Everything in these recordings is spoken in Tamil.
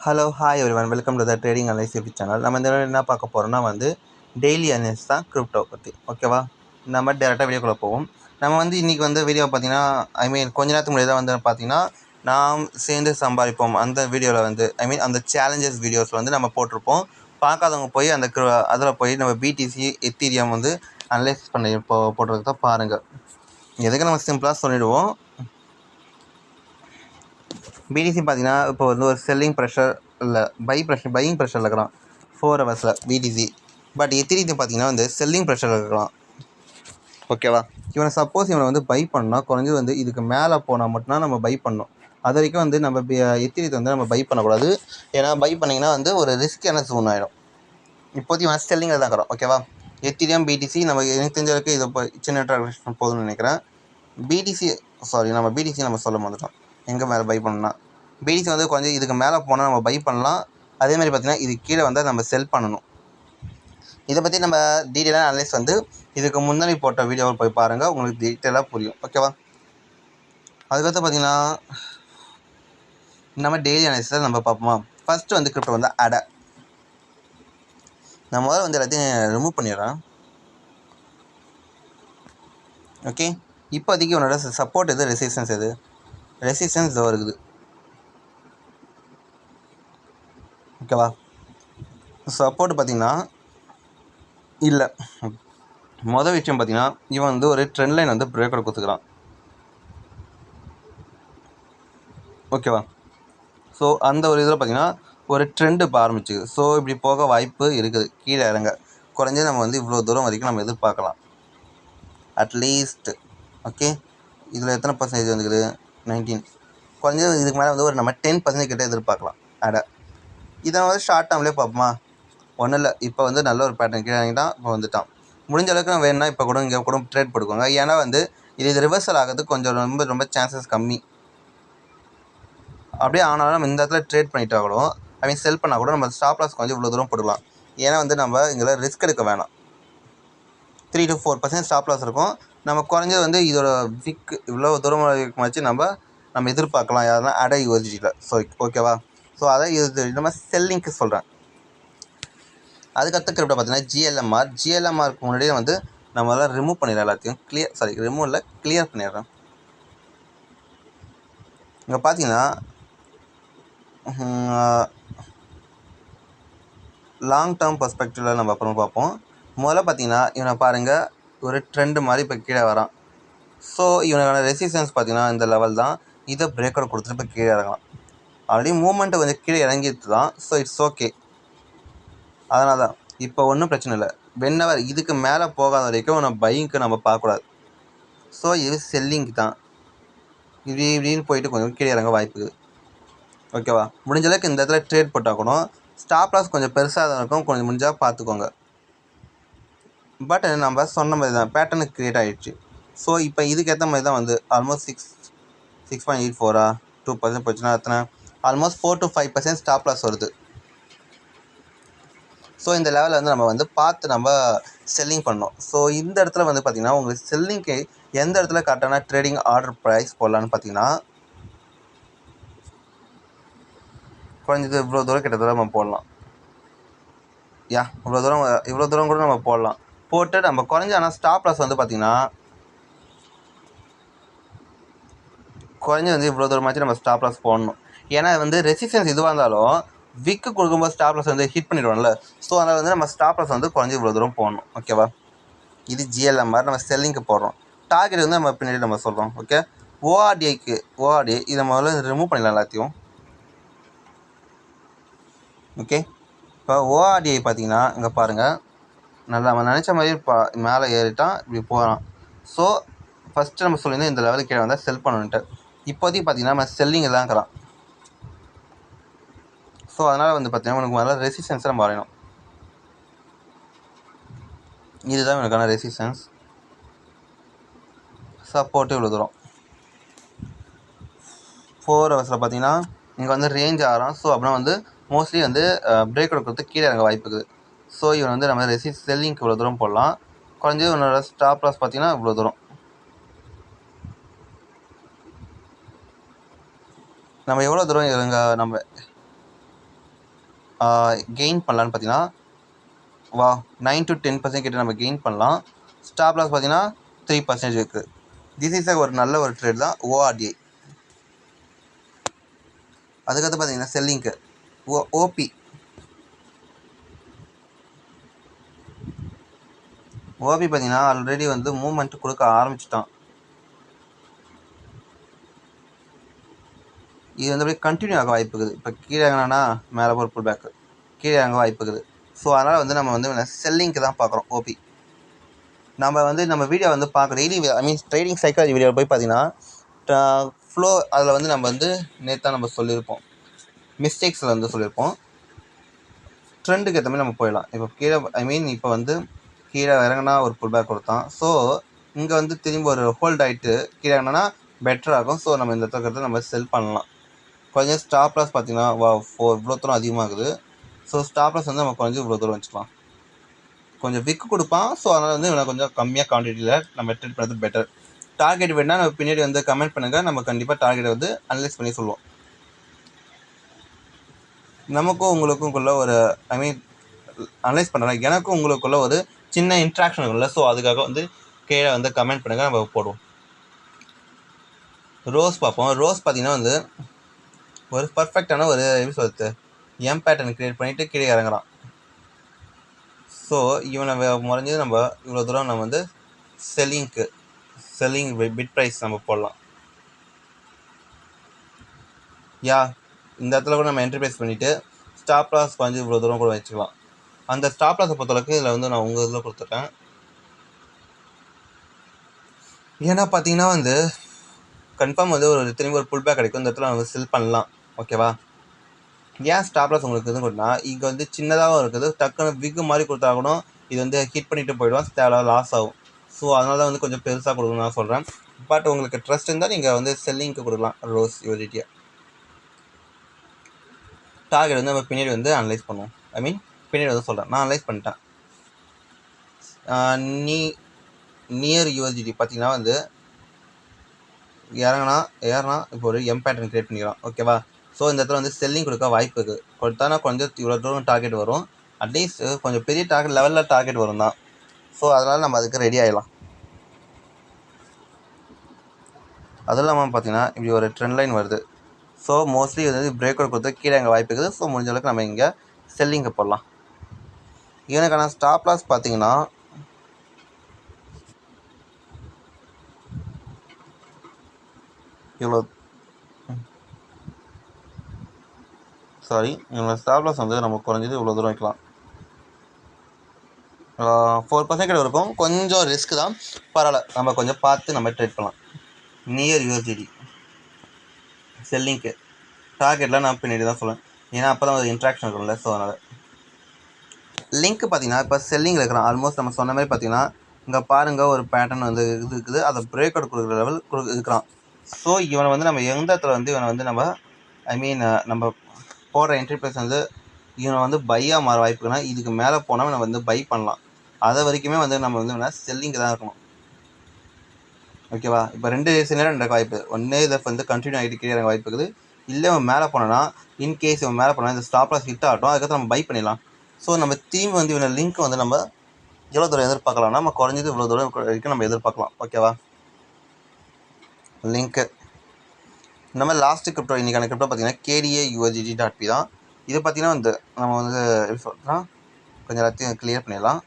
Hello hi everyone welcome to the trading analyse YouTube channel. நம்ம இந்த என்ன பார்க்க போகிறோம்னா டெய்லி அனலைஸ் தான் கிரிப்டோ பற்றி. ஓகேவா, நம்ம டேரெக்டாக வீடியோக்குள்ளே போவோம். நம்ம இன்றைக்கி வீடியோ பார்த்தீங்கன்னா கொஞ்ச நேரத்துக்கு முன்னாடி தான் பார்த்தீங்கன்னா நாம் சேர்ந்து சம்பாதிப்போம் அந்த வீடியோவில் அந்த சேலஞ்சஸ் வீடியோஸ் நம்ம போட்டிருப்போம். பார்க்காதவங்க போய் அதில் போய் நம்ம பிடிசி எத்தீரியம் அனலைஸ் பண்ணி போடுறதுக்கு தான் பாருங்கள். எதுக்கு நம்ம சிம்பிளாக சொல்லிவிடுவோம். பிடிசி பார்த்தீங்கன்னா இப்போ ஒரு செல்லிங் ப்ரெஷர் இல்லை பையிங் ப்ரெஷரில் இருக்கிறான் 4 ஹவர்ஸில் பிடிசி. பட் எத்திரியம் பார்த்தீங்கன்னா செல்லிங் ப்ரெஷரில் இருக்கிறான். ஓகேவா, இவனை சப்போஸ் இவனை பை பண்ணால் குறைஞ்சி இதுக்கு மேலே போனால் மட்டும்தான் நம்ம பை பண்ணணும். அது வரைக்கும் நம்ம எத்திரியத்தை நம்ம பை பண்ணக்கூடாது. ஏன்னா பை பண்ணிங்கன்னா ஒரு ரிஸ்கான ஜோன் ஆகிடும். இப்போதைக்கு இவன் செல்லிங்கில் தான் இருக்கிறோம். ஓகேவா, எத்திரியம் பிடிசி நம்ம எனக்கு தெரிஞ்சவருக்கு இதை சின்ன ட்ரான்சாக்ஷன் போதும்னு நினைக்கிறேன். பிடிசி நம்ம சொல்ல மாட்டோம். எங்கே மேலே பை பண்ணணும்னா பிடிசி கொஞ்சம் இதுக்கு மேலே போனால் நம்ம பை பண்ணலாம். அதேமாதிரி பார்த்திங்கன்னா இது கீழே நம்ம செல் பண்ணணும். இதை பற்றி நம்ம டீட்டெயிலாக அனலைஸ் இதுக்கு முன்னாடி போட்ட வீடியோவில் போய் பாருங்கள், உங்களுக்கு டீட்டெயிலாக புரியும். ஓகேவா, அதுக்கடுத்து பார்த்திங்கன்னா நம்ம டெய்லி அனலைஸில் நம்ம பார்ப்போமா. ஃபஸ்ட்டு கிரிப்டோ அடை. நான் முதல்ல எல்லாத்தையும் ரிமூவ் பண்ணிடுறேன். ஓகே, இப்போதைக்கு உன்னோட சப்போர்ட் எது, ரெசிஸ்டன்ஸ் எது? ரெசிஸ்டன்ஸ் இதோ இருக்குது. ஓகேவா, சப்போர்ட் பார்த்திங்கன்னா இல்லை. மொதல் விஷயம் பார்த்திங்கன்னா இவன் ஒரு ட்ரெண்ட் லைன் பிரேக் அவுட் கொடுத்துக்கிறான். ஓகேவா, ஸோ அந்த ஒரு இதில் பார்த்திங்கன்னா ஒரு ட்ரெண்டு இப்போ ஆரம்பிச்சிது. ஸோ இப்படி போக வாய்ப்பு இருக்குது. கீழே இறங்க குறைஞ்சது நம்ம இவ்வளோ தூரம் வரைக்கும் நம்ம எதிர்பார்க்கலாம் அட்லீஸ்ட். ஓகே, இதில் எத்தனை பர்சன்டேஜ் வந்துக்குது? 19. குறைஞ்சது இதுக்கு மேலே ஒரு நம்ம 10% கிட்ட எதிர்பார்க்கலாம் அடை. இதை ஷார்ட் டேர்ம்லேயே பார்ப்போமா. ஒன்றும் இல்லை, இப்போ நல்ல ஒரு பேட்டர்ன் கீழே இறங்கிட்டான். இப்போ வந்துட்டான். முடிஞ்ச அளவுக்கு நம்ம வேணும்னா இப்போ கூட இங்கே கூட ட்ரேட் போட்டுக்கோங்க. ஏன்னா இது ரிவர்சல் ஆகிறதுக்கு கொஞ்சம் ரொம்ப ரொம்ப சான்சஸ் கம்மி. அப்படியே ஆனாலும் நம்ம இந்த இடத்துல ட்ரேட் பண்ணிட்டா கூட செல் பண்ணால் கூட நம்ம ஸ்டாப் லாஸ் கொஞ்சம் இவ்வளோ தூரம் போட்டுக்கலாம். ஏன்னா நம்ம இங்கே ரிஸ்க் எடுக்க வேணாம். 3 to 4% ஸ்டாப் லாஸ் இருக்கும். நம்ம குறைஞ்சது இதோட விக் இவ்வளோ தூரம் வச்சு நம்ம எதிர்பார்க்கலாம். யாருன்னா அடை யூஎஸ்டியில். ஸோ ஓகேவா, ஸோ அதை இது நம்ம செல்லிங்க்கு சொல்கிறேன். அதுக்கடுத்த கிரிப்டோ பார்த்தீங்கன்னா ஜிஎல்எம்ஆருக்கு முன்னாடியே நம்ம ரிமூவ் பண்ணிடுறோம். எல்லாத்தையும் கிளியர் பண்ணிடுறேன். இங்கே பார்த்தீங்கன்னா லாங் டேர்ம் பர்ஸ்பெக்டிவில் நம்ம அப்புறம் பார்ப்போம். முதல்ல பார்த்தீங்கன்னா இவனை பாருங்கள், ஒரு ட்ரெண்டு மாதிரி இப்போ கீழே வரான். ஸோ இவனுக்கான ரெசிஸ்டன்ஸ் பார்த்தீங்கன்னா இந்த லெவல் தான். இதை பிரேக் அவுட் கொடுத்துட்டு இப்போ கீழே இறங்கலாம். ஆல்ரெடி மூவ்மெண்ட்டு கொஞ்சம் கீழே இறங்கிட்டு தான். So it's okay. அதனால தான் இப்போ ஒன்றும் பிரச்சனை இல்லை. வென்னவர் இதுக்கு மேலே போகாத வரைக்கும் நம்ம பையிங்க்கு நம்ம பார்க்கக்கூடாது. ஸோ இது செல்லிங்க்கு தான். இப்படின்னு போயிட்டு கொஞ்சம் கீழே இறங்க வாய்ப்பு. ஓகேவா, முடிஞ்ச அளவுக்கு இந்த இடத்துல ட்ரேட் போட்டால் கூட ஸ்டாப் லாஸ் கொஞ்சம் பெருசாக தான் இருக்கும். கொஞ்சம் முடிஞ்சால் பார்த்துக்கோங்க. பட் நம்ம சொன்ன மாதிரி தான் பேட்டர்னுக்கு க்ரியேட் ஆகிடுச்சு. ஸோ இப்போ இதுக்கேற்ற மாதிரி தான் ஆல்மோஸ்ட் 6.84 2% போச்சுன்னா எத்தனை? ஆல்மோஸ்ட் 4 to 5% ஸ்டாப் லாஸ் வருது. ஸோ இந்த லெவலில் நம்ம பார்த்து நம்ம செல்லிங் பண்ணோம். ஸோ இந்த இடத்துல பார்த்திங்கன்னா உங்களுக்கு செல்லிங்க்கு எந்த இடத்துல கரெக்டான ட்ரேடிங் ஆர்டர் ப்ரைஸ் போடலான்னு பார்த்தீங்கன்னா குறைஞ்சது இவ்வளோ தூரம் கிட்டத்தட்ட நம்ம போடலாம். இவ்வளோ தூரம் கூட நம்ம போடலாம். போட்டு நம்ம குறைஞ்ச ஆனால் ஸ்டாப் லாஸ் பார்த்திங்கன்னா குறைஞ்ச இவ்வளோ தூரமாச்சு நம்ம ஸ்டாப் லாஸ் போடணும். ஏன்னா ரெசிஸ்டன்ஸ் இதுவாக இருந்தாலும் விக்கு கொடுக்கும்போது ஸ்டாப் லாஸ் ஹிட் பண்ணிடுவோம்ல. ஸோ அதனால் நம்ம ஸ்டாப் லாஸ் குறைஞ்சி இவ்வளோ தூரம் போடணும். ஓகேவா, இது ஜிஎல்எம்ஆர் நம்ம செல்லிங்க்கு போடுறோம். டார்கெட் நம்ம பின்னாடி நம்ம சொல்கிறோம். ஓகே, ஓஆர்டிஐ இதை முதல்ல ரிமூவ் பண்ணிடலாம் எல்லாத்தையும். ஓகே, இப்போ ஓஆர்டிஐ பார்த்தீங்கன்னா இங்கே பாருங்கள், நல்லா நம்ம நினச்ச மாதிரி மேலே ஏறிட்டான், இப்படி போகிறான். ஸோ ஃபஸ்ட்டு நம்ம சொல்லியிருந்தோம் இந்த லெவலுக்கு கீழே வந்தால் செல் பண்ணணுன்ட்டு. இப்போதைக்கு பார்த்தீங்கன்னா நம்ம செல்லிங் தான் இருக்கிறான். ஸோ அதனால் பார்த்தீங்கன்னா உனக்கு முதல்ல ரெசிஸ்டன்ஸை நம்ம வரையணும். இதுதான் எனக்கான ரெசிஸ்டன்ஸ். சப்போர்ட்டு இவ்வளோ தூரம் 4 ஹவர்ஸில் பார்த்தீங்கன்னா இங்கே ரேஞ்ச் ஆகிறோம். ஸோ அப்படின்னா மோஸ்ட்லி பிரேக் அவுட் கொடுத்து கீழே இறங்க வாய்ப்பு இருக்குது. ஸோ இவன் நம்ம செல்லிங்க்கு இவ்வளோ தூரம் போடலாம். குறைஞ்சது உன்னோட ஸ்டாப் லாஸ் பார்த்தீங்கன்னா இவ்வளோ தூரம். நம்ம எவ்வளோ தூரம் இறங்க நம்ம கெயின் பண்ணலான்னு பார்த்தீங்கன்னா 9 to 10% கிட்ட நம்ம கெயின் பண்ணலாம். ஸ்டாப் லாஸ் பார்த்தீங்கன்னா 3% இருக்குது. திஸ் இஸ் ஒரு நல்ல ஒரு ட்ரேட் தான் ஓஆர்டிஐ. அதுக்கடுத்து பார்த்தீங்கன்னா செல்லிங்க்கு ஓபி பார்த்தீங்கன்னா ஆல்ரெடி வந்து மூவ்மெண்ட் கொடுக்க ஆரம்பிச்சிட்டான். இது வந்து அப்படியே கண்டினியூ ஆக வாய்ப்பு இருக்குது. இப்போ கீழே இறங்கினா மேலே ஒரு புல் பேக்கு, கீழே இறங்க வாய்ப்பு இருக்குது. ஸோ அதனால் வந்து நம்ம வந்து செல்லிங்க்கு தான் பார்க்குறோம் ஓபி. நம்ம வீடியோ வந்து பார்க்க டெய்லி ட்ரேடிங் சைக்காலஜி வீடியோ போய் பார்த்தீங்கன்னா ஃப்ளோ அதில் வந்து நம்ம வந்து நேற்று நம்ம சொல்லியிருப்போம், மிஸ்டேக்ஸில் வந்து சொல்லியிருப்போம். ட்ரெண்டுக்கு ஏற்ற மாதிரி நம்ம போயிடலாம். இப்போ கீழே இப்போ வந்து கீழே இறங்கினா ஒரு புல் பேக் கொடுத்தான். ஸோ இங்கே வந்து திரும்பி ஒரு ஹோல்ட் ஆகிட்டு கீழே இறங்கினா பெட்டராக இருக்கும். ஸோ நம்ம இந்த தக்கத்தை நம்ம செல் பண்ணலாம். கொஞ்சம் ஸ்டாப் லாஸ் பார்த்தீங்கன்னா இவ்வளோ தூரம் அதிகமாகுது. ஸோ ஸ்டாப் லாஸ் வந்து நம்ம கொஞ்சம் இவ்வளோ தூரம் வச்சுக்கலாம். கொஞ்சம் விக்கு கொடுப்பான். ஸோ அதனால் வந்து இவனை கொஞ்சம் கம்மியாக குவான்டிட்டியில் நம்ம ட்ரேட் பண்ணுறது பெட்டர். டார்கெட் வேணால் நம்ம பின்னாடி வந்து கமெண்ட் பண்ணுங்கள். நம்ம கண்டிப்பாக டார்கெட்டை வந்து அனலைஸ் பண்ணி சொல்லுவோம். நமக்கும் உங்களுக்குள்ள ஒரு அனலைஸ் பண்ணுறேன். எனக்கும் உங்களுக்குள்ள ஒரு சின்ன இன்ட்ராக்ஷன் இருக்கும்ல. ஸோ அதுக்காக வந்து கீழே வந்து கமெண்ட் பண்ணுங்கள், நம்ம போடுவோம். ரோஸ் பார்ப்போம். ரோஸ் பார்த்தீங்கன்னா வந்து ஒரு பர்ஃபெக்டான ஒரு எப்படி சொல்கிறது, எம் பேட்டர்ன் க்ரியேட் பண்ணிவிட்டு கீழே இறங்குறான். ஸோ இவனை முறைஞ்சது நம்ம இவ்வளோ தூரம் நம்ம வந்து செல்லிங் பிட் ப்ரைஸ் நம்ம போடலாம். இந்த இடத்துல கூட நம்ம என்ட்ரி ப்ரைஸ் பண்ணிவிட்டு ஸ்டாப் லாஸ் கொஞ்சம் இவ்வளோ தூரம் கூட வச்சுக்கலாம். அந்த ஸ்டாப் லாஸை பொறுத்தளவுக்கு இதில் வந்து நான் உங்கள் இதில் கொடுத்துருக்கேன். ஏன்னா பார்த்தீங்கன்னா வந்து கன்ஃபார்ம் வந்து திரும்பி ஒரு புல் பேக் கிடைக்கும். இந்த இடத்துல நம்ம செல் பண்ணலாம். ஓகேவா? ஏன் ஸ்டாப் லாஸ் உங்களுக்கு எதுவும் கொடுத்தா இங்கே வந்து சின்னதாகவும் இருக்குது. டக்குன்னு விக்கு மாதிரி கொடுத்தா கூட இது வந்து ஹிட் பண்ணிட்டு போயிடுவோம், தேவை லாஸ் ஆகும். ஸோ அதனால தான் வந்து கொஞ்சம் பெருசாக கொடுக்கணும்னு நான் சொல்கிறேன். பட் உங்களுக்கு ட்ரஸ்ட் இருந்தால் நீங்கள் வந்து செல்லிங்க்கு கொடுக்கலாம். ரோஸ் யூனிட்டியாக டார்கெட் வந்து நம்ம பின்னாடி வந்து அனலைஸ் பண்ணுவோம். பின்னாடி வந்து சொல்கிறேன், நான் அனலைஸ் பண்ணிட்டேன். நியர் யூஎஸ்டிடி பார்த்தீங்கன்னா வந்து ஏறினா இப்போ ஒரு எம் பேட்டர்ன் கிரியேட் பண்ணிக்கலாம். ஓகேவா? ஸோ இந்த இடத்துல வந்து செல்லிங் கொடுக்க வாய்ப்பு இருக்குது. கொடுத்தானா கொஞ்சம் இவ்வளோ தூரம் டார்கெட் வரும். அட்லீஸ்ட் கொஞ்சம் பெரிய டார்கெட் லெவலில் டார்கெட் வரும் தான். ஸோ அதனால் நம்ம அதுக்கு ரெடி ஆகிடலாம். அதுவும் இல்லாமல் பார்த்தீங்கன்னா இப்படி ஒரு ட்ரெண்ட் லைன் வருது. ஸோ மோஸ்ட்லி வந்து பிரேக் அவுட் கொடுத்து கீழே எங்கே வாய்ப்பு இருக்குது. ஸோ முடிஞ்ச அளவுக்கு நம்ம இங்கே செல்லிங்கை போடலாம். எனக்கான ஸ்டாப் லாஸ் பார்த்தீங்கன்னா இவ்வளோ இவங்க ஸ்டாப் லாஸ் வந்து நம்ம குறைஞ்சது இவ்வளோ தூரம் வைக்கலாம். 4% இருக்கும். கொஞ்சம் ரிஸ்க் தான், பரவாயில்ல. நம்ம கொஞ்சம் பார்த்து நம்ம ட்ரேட் பண்ணலாம். நியர் யூஎஸ்டிடி செல்லிங்க்கு டார்கெட்லாம் நான் பின்னாடி தான் சொல்லுவேன். ஏன்னா அப்போ தான் ஒரு இன்ட்ராக்ஷன் இருக்கும்ல. ஸோ அதனால் லிங்க் பார்த்தீங்கன்னா இப்போ செல்லிங்கில் இருக்கிறான். ஆல்மோஸ்ட் நம்ம சொன்ன மாதிரி பார்த்தீங்கன்னா இங்கே பாருங்கள் ஒரு பேட்டர்ன் வந்து இது இருக்குது. அதை பிரேக் அவுட் கொடுக்குற லெவல் இருக்கிறான். ஸோ இவனை வந்து நம்ம எந்த இடத்துல வந்து இவனை வந்து நம்ம நம்ம போடுற என்ட்ரி ப்ரைஸ் வந்து இவனை வந்து பையாக மாற வாய்ப்புனா இதுக்கு மேலே போனால் நம்ம வந்து பை பண்ணலாம். அதை வரைக்குமே வந்து நம்ம வந்து செல்லிங்கு தான் இருக்கணும். ஓகேவா? இப்போ 2 சினாரியோ நடக்க வாய்ப்பு. ஒன்று இதை வந்து கண்டினியூ ஆகிட்டு கீழே இறங்க வாய்ப்பு இருக்குது. இல்லை அவன் மேலே போனோன்னா இன்கேஸ் இவன் மேலே போனால் இந்த ஸ்டாப் லாஸ் ஹிட் ஆகட்டும், அதுக்கப்புறம் நம்ம பை பண்ணிடலாம். ஸோ நம்ம தீம் வந்து இவனை லிங்க் வந்து நம்ம எவ்வளோ தூரம் எதிர்பார்க்கலாம்னா நம்ம குறைஞ்சது இவ்வளோ தூரம் வரைக்கும் நம்ம எதிர்பார்க்கலாம். ஓகேவா? லிங்க்கு நம்ம லாஸ்ட்டு கிரிப்டோ இன்றைக்கான கிரிப்டோ பார்த்தீங்கன்னா KDAUSDT.P தான். இது பார்த்தீங்கன்னா வந்து நம்ம வந்து எப்படி சொல்கிறோம், கொஞ்சம் எல்லாத்தையும் கிளியர் பண்ணிடலாம்.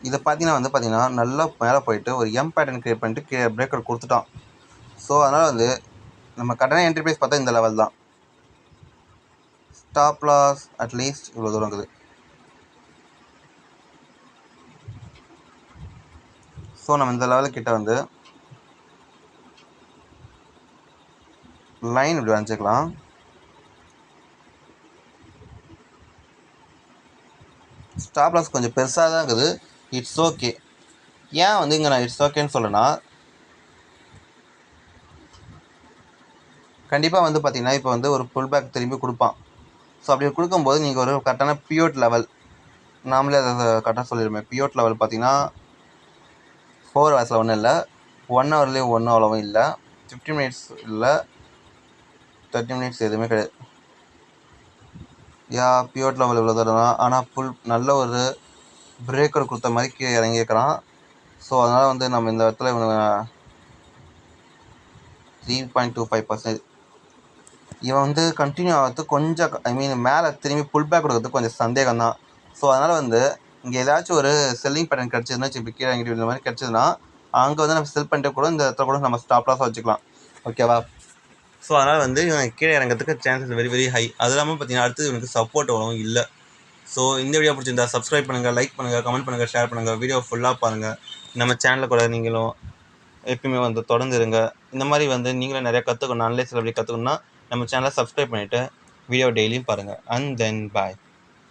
இதை பார்த்தீங்கன்னா நல்லா மேலே போயிட்டு ஒரு எம் பேட்டர்ன் கிரியேட் பண்ணிட்டு பிரேக் அவுட் கொடுத்துட்டான். ஸோ அதனால் வந்து நம்ம கட்டண என்ட்ரி ப்ரைஸ் பார்த்தா இந்த லெவல் தான். ஸ்டாப் லாஸ் அட்லீஸ்ட் இவ்வளோ தூரம் இருக்குது. ஸோ நம்ம இந்த லெவலுக்கிட்ட வந்து லைன் இப்படி வரைஞ்சிக்கலாம். ஸ்டாப் லாஸ் கொஞ்சம் பெருசாக தான் இருக்குது. It's okay. ஏன் வந்து இங்கே நான் இட்ஸ் ஓகேன்னு சொல்கிறேன்னா, கண்டிப்பாக வந்து பார்த்தீங்கன்னா இப்போ வந்து ஒரு புல் பேக் திரும்பி கொடுப்பான். ஸோ அப்படி கொடுக்கும்போது நீங்கள் ஒரு கரெக்டான பியோட் லெவல், நாமளே அதை கரெக்டாக சொல்லிடுமே, பியோட் லெவல் பார்த்தீங்கன்னா 4 ஹவர்ஸில் ஒன்றும் இல்லை, 1 ஹவர்லேயும் ஒன்றும் அவ்வளவும் இல்லை, 15 மினிட்ஸ் இல்லை, 30 மினிட்ஸ் எதுவுமே கிடையாது. பியூர் லெவல் இவ்வளோ தூரம் தான். ஆனால் நல்ல ஒரு பிரேக்கர் கொடுத்த மாதிரி கீழே இறங்கியிருக்கிறான். ஸோ அதனால் வந்து நம்ம இந்த இடத்துல இவனுங்க 3.25%. இவன் வந்து கண்டினியூ ஆகிறது கொஞ்சம் மேலே திரும்பி புல் பேக் கொடுக்கறதுக்கு கொஞ்சம் சந்தேகம் தான். ஸோ அதனால் வந்து இங்கே ஏதாச்சும் ஒரு செல்லிங் பேட்டர்ன் கிடச்சிதுன்னா இப்போ கீழே இறங்கிட்டு இந்த மாதிரி கிடச்சிதுன்னா அங்கே வந்து நம்ம செல் பண்ணிட்டு கூட இந்த இடத்துல கூட நம்ம ஸ்டாப் லாஸாக வச்சுக்கலாம். ஓகேவா? ஸோ அதனால் வந்து இவன் கீழே இறங்கிறதுக்கு சான்சஸ் வெரி வெரி ஹை. அது இல்லாமல் பார்த்தீங்கன்னா அடுத்து இவனுக்கு சப்போர்ட் அவ்வளவும் இல்லை. ஸோ இந்த வீடியோ பிடிச்சிருந்தா சப்ஸ்கிரைப் பண்ணுங்கள், லைக் பண்ணுங்கள், கமெண்ட் பண்ணுங்கள், ஷேர் பண்ணுங்கள். வீடியோ ஃபுல்லாக பாருங்கள். நம்ம சேனலில் கூட நீங்களும் எப்பயுமே வந்து தொடர்ந்து இருங்க. இந்த மாதிரி வந்து நீங்களும் நிறையா கற்றுக்கணும், அனலைஸ் எப்படி கற்றுக்கணும்னா நம்ம சேனலை சப்ஸ்கிரைப் பண்ணிவிட்டு வீடியோ டெய்லியும் பாருங்கள். And then bye.